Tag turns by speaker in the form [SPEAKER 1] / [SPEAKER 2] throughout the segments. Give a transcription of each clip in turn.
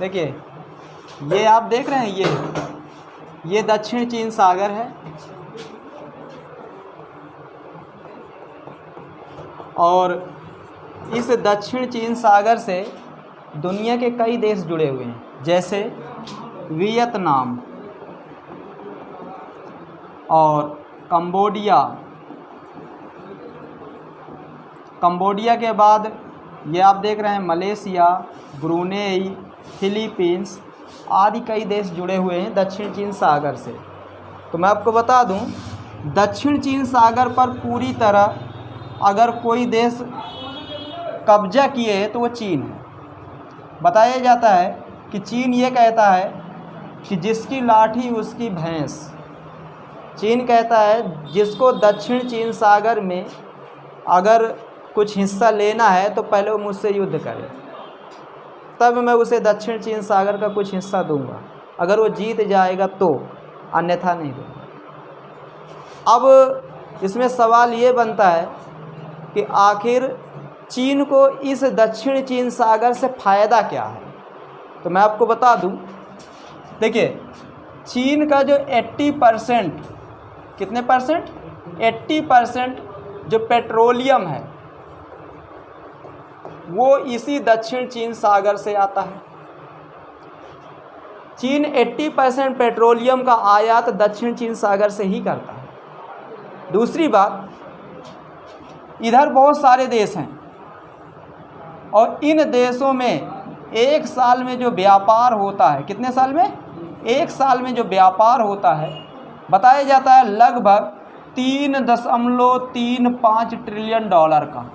[SPEAKER 1] देखिए ये आप देख रहे हैं, ये दक्षिण चीन सागर है और इस दक्षिण चीन सागर से दुनिया के कई देश जुड़े हुए हैं, जैसे वियतनाम और कंबोडिया के बाद ये आप देख रहे हैं मलेशिया, ब्रुनेई, फिलीपींस आदि कई देश जुड़े हुए हैं दक्षिण चीन सागर से। तो मैं आपको बता दूं, दक्षिण चीन सागर पर पूरी तरह अगर कोई देश कब्जा किए है तो वो चीन है। बताया जाता है कि चीन ये कहता है कि जिसकी लाठी उसकी भैंस। चीन कहता है जिसको दक्षिण चीन सागर में अगर कुछ हिस्सा लेना है तो पहले वो मुझसे युद्ध करे, तब मैं उसे दक्षिण चीन सागर का कुछ हिस्सा दूंगा, अगर वो जीत जाएगा तो, अन्यथा नहीं दूंगा। अब इसमें सवाल ये बनता है कि आखिर चीन को इस दक्षिण चीन सागर से फ़ायदा क्या है। तो मैं आपको बता दूं, देखिए चीन का जो 80% कितने परसेंट 80% जो पेट्रोलियम है वो इसी दक्षिण चीन सागर से आता है। चीन 80% पेट्रोलियम का आयात दक्षिण चीन सागर से ही करता है। दूसरी बात, इधर बहुत सारे देश हैं और इन देशों में एक साल में जो व्यापार होता है, कितने साल में, एक साल में जो व्यापार होता है बताया जाता है लगभग 3.35 ट्रिलियन डॉलर का।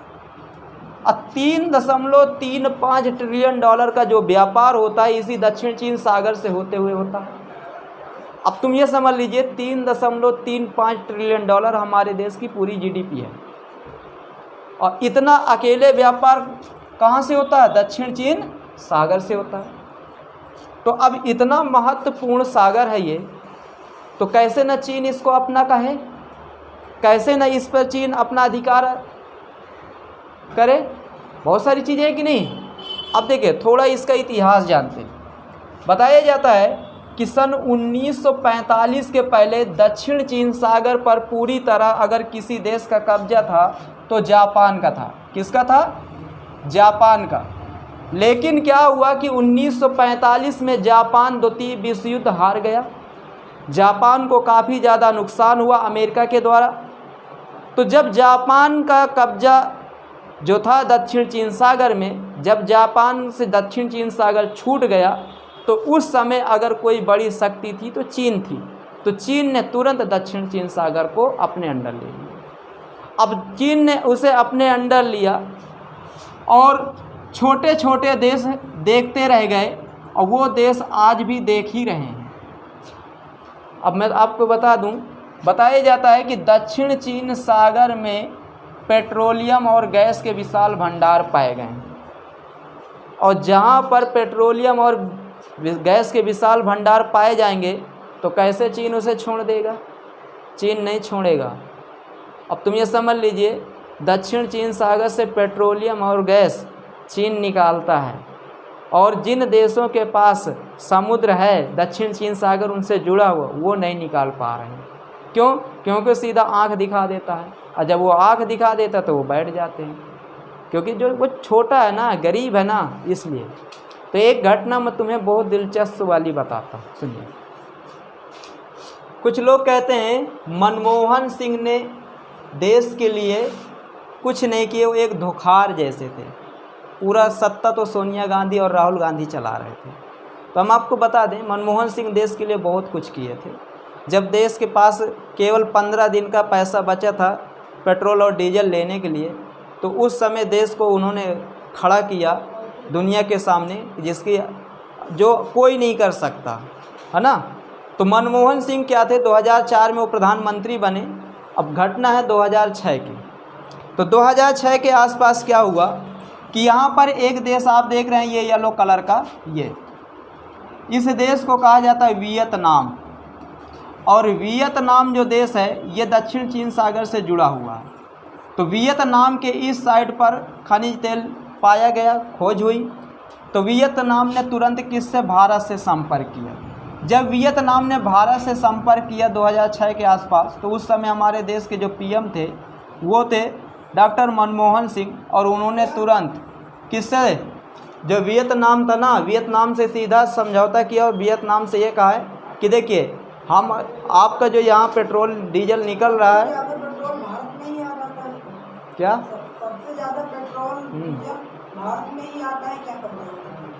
[SPEAKER 1] 3.35 ट्रिलियन डॉलर का जो व्यापार होता है इसी दक्षिण चीन सागर से होते हुए होता है। अब तुम ये समझ लीजिए 3.35 ट्रिलियन डॉलर हमारे देश की पूरी जीडीपी है और इतना अकेले व्यापार कहाँ से होता है, दक्षिण चीन सागर से होता है। तो अब इतना महत्वपूर्ण सागर है ये, तो कैसे न चीन इसको अपना कहे, कैसे न इस पर चीन अपना अधिकार करे। बहुत सारी चीज़ें हैं कि नहीं। अब देखिए थोड़ा इसका इतिहास जानते हैं। बताया जाता है कि सन 1945 के पहले दक्षिण चीन सागर पर पूरी तरह अगर किसी देश का कब्जा था तो जापान का था। किसका था, जापान का। लेकिन क्या हुआ कि 1945 में जापान द्वितीय विश्व युद्ध हार गया। जापान को काफ़ी ज़्यादा नुकसान हुआ अमेरिका के द्वारा। तो जब जापान का कब्जा जो था दक्षिण चीन सागर में, जब जापान से दक्षिण चीन सागर छूट गया तो उस समय अगर कोई बड़ी शक्ति थी तो चीन थी। तो चीन ने तुरंत दक्षिण चीन सागर को अपने अंडर ले लिया। अब चीन ने उसे अपने अंडर लिया और छोटे छोटे देश देखते रह गए और वो देश आज भी देख ही रहे हैं। अब मैं आपको बता दूं, बताया जाता है कि दक्षिण चीन सागर में पेट्रोलियम और गैस के विशाल भंडार पाए गए हैं और जहाँ पर पेट्रोलियम और गैस के विशाल भंडार पाए जाएंगे तो कैसे चीन उसे छोड़ देगा, चीन नहीं छोड़ेगा। अब तुम ये समझ लीजिए दक्षिण चीन सागर से पेट्रोलियम और गैस चीन निकालता है और जिन देशों के पास समुद्र है दक्षिण चीन सागर उनसे जुड़ा हुआ वो नहीं निकाल पा रहे हैं। क्यों? क्योंकि सीधा आँख दिखा देता है और जब वो आँख दिखा देता तो वो बैठ जाते हैं, क्योंकि जो वो छोटा है ना, गरीब है ना, इसलिए। तो एक घटना मैं तुम्हें बहुत दिलचस्प वाली बताता हूँ, सुनिए। कुछ लोग कहते हैं मनमोहन सिंह ने देश के लिए कुछ नहीं किए, वो एक धोखार जैसे थे। पूरा सत्ता तो सोनिया गांधी और राहुल गांधी चला रहे थे। तो हम आपको बता दें मनमोहन सिंह देश के लिए बहुत कुछ किए थे। जब देश के पास केवल 15 दिन का पैसा बचा था पेट्रोल और डीजल लेने के लिए, तो उस समय देश को उन्होंने खड़ा किया दुनिया के सामने, जिसकी जो कोई नहीं कर सकता है ना। तो मनमोहन सिंह क्या थे, 2004 में वो प्रधानमंत्री बने। अब घटना है 2006 की। तो 2006 के आसपास क्या हुआ कि यहाँ पर एक देश आप देख रहे हैं, ये येलो कलर का, ये इस देश को कहा जाता है वियतनाम। और वियतनाम जो देश है ये दक्षिण चीन सागर से जुड़ा हुआ है। तो वियतनाम के इस साइड पर खनिज तेल पाया गया, खोज हुई। तो तो वियतनाम ने तुरंत किससे, भारत से संपर्क किया। जब वियतनाम ने भारत से संपर्क किया 2006 के आसपास, तो उस समय हमारे देश के जो पीएम थे वो थे डॉक्टर मनमोहन सिंह, और उन्होंने तुरंत किससे, जो वियतनाम था ना, वियतनाम से सीधा समझौता किया और वियतनाम से ये कहा है कि देखिए हम आपका जो यहाँ पेट्रोल डीजल निकल रहा है,
[SPEAKER 2] पेट्रोल भारत में ही आ जाता है
[SPEAKER 1] क्या
[SPEAKER 2] सबसे ज़्यादा पेट्रोल भारत में ही आता है, क्या करना है?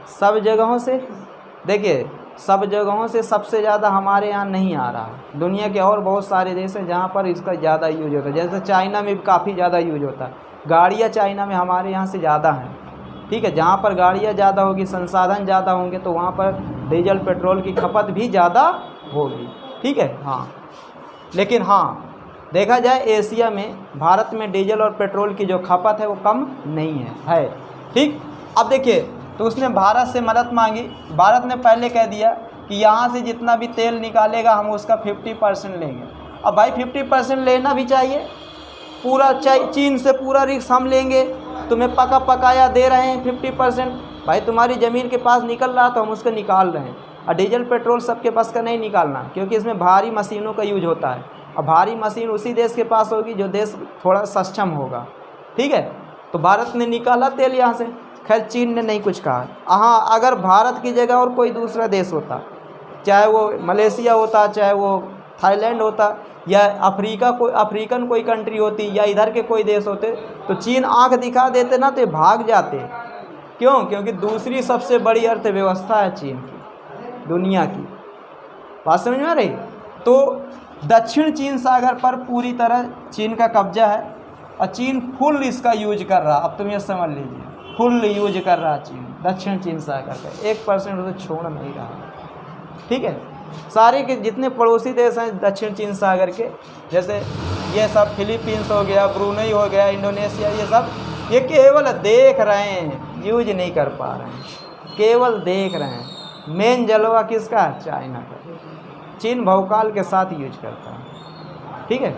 [SPEAKER 1] सब जगहों से, देखिए सब जगहों से सबसे ज़्यादा हमारे यहाँ नहीं आ रहा। दुनिया के और बहुत सारे देश हैं जहाँ पर इसका ज़्यादा यूज होता है, जैसे चाइना में भी काफ़ी ज़्यादा यूज होता है। गाड़ियाँ चाइना में हमारे यहाँ से ज़्यादा हैं, ठीक है। जहाँ पर गाड़ियाँ ज़्यादा होगी, संसाधन ज़्यादा होंगे, तो वहाँ पर डीजल पेट्रोल की खपत भी ज़्यादा होगी, ठीक है। हाँ, लेकिन हाँ देखा जाए एशिया में, भारत में डीजल और पेट्रोल की जो खपत है वो कम नहीं है, ठीक। अब देखिए, तो उसने भारत से मदद मांगी। भारत ने पहले कह दिया कि यहाँ से जितना भी तेल निकालेगा हम उसका 50% लेंगे। अब भाई 50% लेना भी चाहिए, पूरा चीन से पूरा रिस्क हम लेंगे, तुम्हें पका पकाया दे रहे हैं 50%, भाई तुम्हारी ज़मीन के पास निकल रहा तो हम उसको निकाल रहे हैं। और डीजल पेट्रोल सबके पास का नहीं निकालना, क्योंकि इसमें भारी मशीनों का यूज होता है, और भारी मशीन उसी देश के पास होगी जो देश थोड़ा सक्षम होगा, ठीक है। तो भारत ने निकाला तेल यहाँ से, खैर चीन ने नहीं कुछ कहा। हाँ, अगर भारत की जगह और कोई दूसरा देश होता, चाहे वो मलेशिया होता, चाहे वो थाईलैंड होता, या अफ्रीकन कोई कंट्री होती, या इधर के कोई देश होते, तो चीन आंख दिखा देते ना तो ये भाग जाते। क्यों? क्योंकि दूसरी सबसे बड़ी अर्थव्यवस्था है चीन की, दुनिया की। बात समझ में आ रही? तो दक्षिण चीन सागर पर पूरी तरह चीन का कब्जा है, और चीन फुल इसका यूज कर रहा। अब तुम ये समझ लीजिए, फुल यूज कर रहा चीन दक्षिण चीन सागर का, 1% उसे छोड़ नहीं रहा, ठीक है। सारे के जितने पड़ोसी देश हैं दक्षिण चीन सागर के, जैसे ये सब फिलीपींस हो गया, ब्रूनेई हो गया, इंडोनेशिया, ये सब ये केवल देख रहे हैं, यूज नहीं कर पा रहे हैं, केवल देख रहे हैं। मेन जलवा किसका है? चाइना का। चीन भौकाल के साथ यूज करता है, ठीक है।